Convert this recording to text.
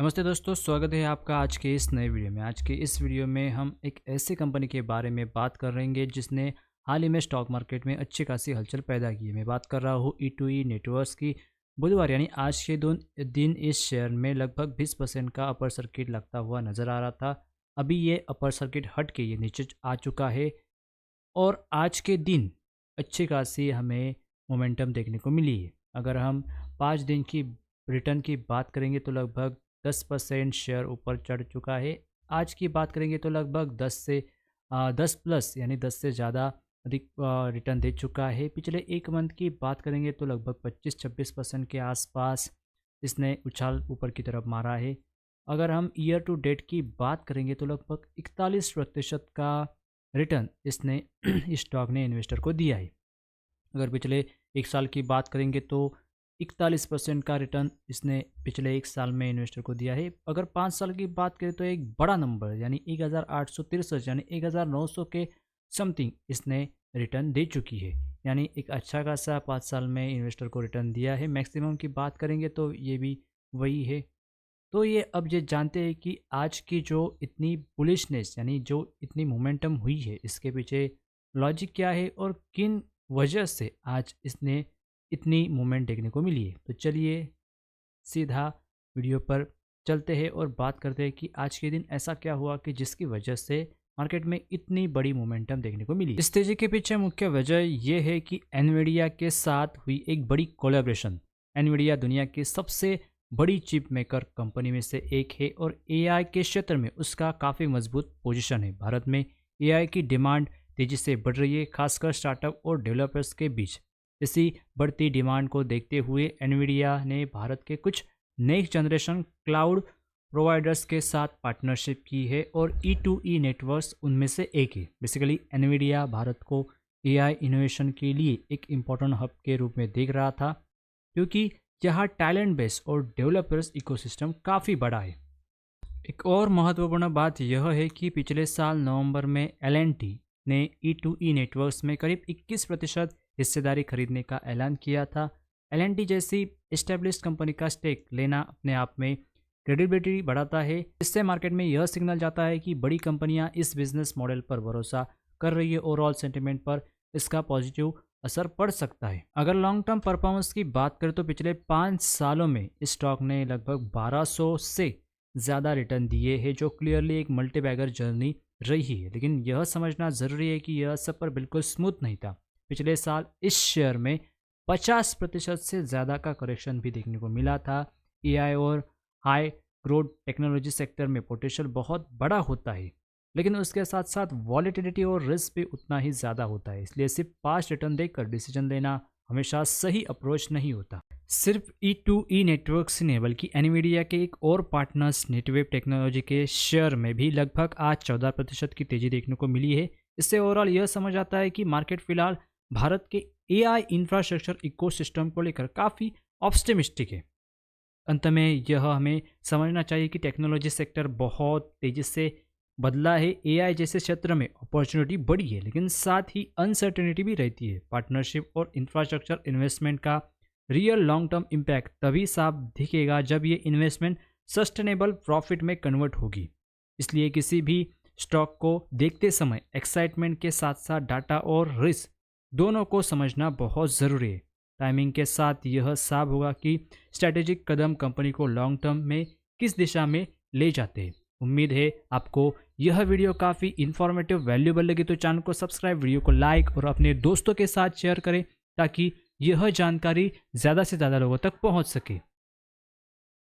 नमस्ते दोस्तों, स्वागत है आपका आज के इस नए वीडियो में। आज के इस वीडियो में हम एक ऐसी कंपनी के बारे में बात कर रहेंगे जिसने हाल ही में स्टॉक मार्केट में अच्छी खासी हलचल पैदा की है। मैं बात कर रहा हूँ E2E नेटवर्क्स की। बुधवार यानी आज के दिन इस शेयर में लगभग 20% का अपर सर्किट लगता हुआ नज़र आ रहा था। अभी ये अपर सर्किट हट के ये नीचे आ चुका है और आज के दिन अच्छी खासी हमें मोमेंटम देखने को मिली है। अगर हम 5 दिन की रिटर्न की बात करेंगे तो लगभग 10% शेयर ऊपर चढ़ चुका है। आज की बात करेंगे तो लगभग 10 प्लस यानी 10 से ज़्यादा अधिक रिटर्न दे चुका है। पिछले एक मंथ की बात करेंगे तो लगभग 25-26% के आसपास इसने उछाल ऊपर की तरफ मारा है। अगर हम ईयर टू डेट की बात करेंगे तो लगभग 41% का रिटर्न इसने इस स्टॉक ने इन्वेस्टर को दिया है। अगर पिछले एक साल की बात करेंगे तो 41% का रिटर्न इसने पिछले एक साल में इन्वेस्टर को दिया है। अगर 5 साल की बात करें तो एक बड़ा नंबर यानी 1863 यानी 1900 के समथिंग इसने रिटर्न दे चुकी है। यानी एक अच्छा खासा 5 साल में इन्वेस्टर को रिटर्न दिया है। मैक्सिमम की बात करेंगे तो ये भी वही है। तो ये अब ये जानते हैं कि आज की जो इतनी बुलिशनेस यानी जो इतनी मोमेंटम हुई है इसके पीछे लॉजिक क्या है और किन वजह से आज इसने इतनी मूवमेंट देखने को मिली है। तो चलिए सीधा वीडियो पर चलते हैं और बात करते हैं कि आज के दिन ऐसा क्या हुआ कि जिसकी वजह से मार्केट में इतनी बड़ी मोमेंटम देखने को मिली। इस तेजी के पीछे मुख्य वजह यह है कि एनवीडिया के साथ हुई एक बड़ी कोलैबोरेशन। एनवीडिया दुनिया की सबसे बड़ी चिप मेकर कंपनी में से एक है और एआई के क्षेत्र में उसका काफ़ी मजबूत पोजीशन है। भारत में एआई की डिमांड तेजी से बढ़ रही है, खासकर स्टार्टअप और डेवलपर्स के बीच। इसी बढ़ती डिमांड को देखते हुए एनवीडिया ने भारत के कुछ नेक्स्ट जनरेशन क्लाउड प्रोवाइडर्स के साथ पार्टनरशिप की है और E2E नेटवर्क्स उनमें से एक है। बेसिकली एनवीडिया भारत को एआई इनोवेशन के लिए एक इम्पोर्टेंट हब के रूप में देख रहा था, क्योंकि यहाँ टैलेंट बेस और डेवलपर्स इकोसिस्टम काफ़ी बड़ा है। एक और महत्वपूर्ण बात यह है कि पिछले साल नवंबर में L&T ने E2E नेटवर्क्स में करीब 21% हिस्सेदारी खरीदने का ऐलान किया था। L&T जैसी एस्टेब्लिश्ड कंपनी का स्टेक लेना अपने आप में क्रेडिबिलिटी बढ़ाता है। इससे मार्केट में यह सिग्नल जाता है कि बड़ी कंपनियां इस बिजनेस मॉडल पर भरोसा कर रही है। ओवरऑल सेंटिमेंट पर इसका पॉजिटिव असर पड़ सकता है। अगर लॉन्ग टर्म परफॉर्मेंस की बात करें तो पिछले 5 सालों में इस स्टॉक ने लगभग 1200 से ज़्यादा रिटर्न दिए हैं, जो क्लियरली एक मल्टीबैगर जर्नी रही है। लेकिन यह समझना ज़रूरी है कि यह सब पर बिल्कुल स्मूथ नहीं था। पिछले साल इस शेयर में 50% से ज़्यादा का करेक्शन भी देखने को मिला था। एआई और हाई ग्रोथ टेक्नोलॉजी सेक्टर में पोटेंशियल बहुत बड़ा होता है, लेकिन उसके साथ साथ वॉलेटिलिटी और रिस्क भी उतना ही ज़्यादा होता है। इसलिए सिर्फ पास्ट रिटर्न देखकर डिसीजन लेना हमेशा सही अप्रोच नहीं होता। सिर्फ E2E नेटवर्क्स ने बल्कि एनवीडिया के एक और पार्टनर्स नेटवेव टेक्नोलॉजी के शेयर में भी लगभग आज 14% की तेजी देखने को मिली है। इससे ओवरऑल यह समझ आता है कि मार्केट फिलहाल भारत के एआई इंफ्रास्ट्रक्चर इकोसिस्टम को लेकर काफ़ी ऑप्टिमिस्टिक है। अंत में यह हमें समझना चाहिए कि टेक्नोलॉजी सेक्टर बहुत तेज़ी से बदला है। एआई जैसे क्षेत्र में अपॉर्चुनिटी बढ़ी है, लेकिन साथ ही अनसर्टेनिटी भी रहती है। पार्टनरशिप और इंफ्रास्ट्रक्चर इन्वेस्टमेंट का रियल लॉन्ग टर्म इम्पैक्ट तभी साफ दिखेगा जब ये इन्वेस्टमेंट सस्टेनेबल प्रॉफिट में कन्वर्ट होगी। इसलिए किसी भी स्टॉक को देखते समय एक्साइटमेंट के साथ साथ डाटा और रिस्क दोनों को समझना बहुत ज़रूरी है। टाइमिंग के साथ यह साफ होगा कि स्ट्रैटेजिक कदम कंपनी को लॉन्ग टर्म में किस दिशा में ले जाते हैं। उम्मीद है आपको यह वीडियो काफ़ी इन्फॉर्मेटिव वैल्यूएबल लगी तो चैनल को सब्सक्राइब, वीडियो को लाइक और अपने दोस्तों के साथ शेयर करें ताकि यह जानकारी ज़्यादा से ज़्यादा लोगों तक पहुंच सके।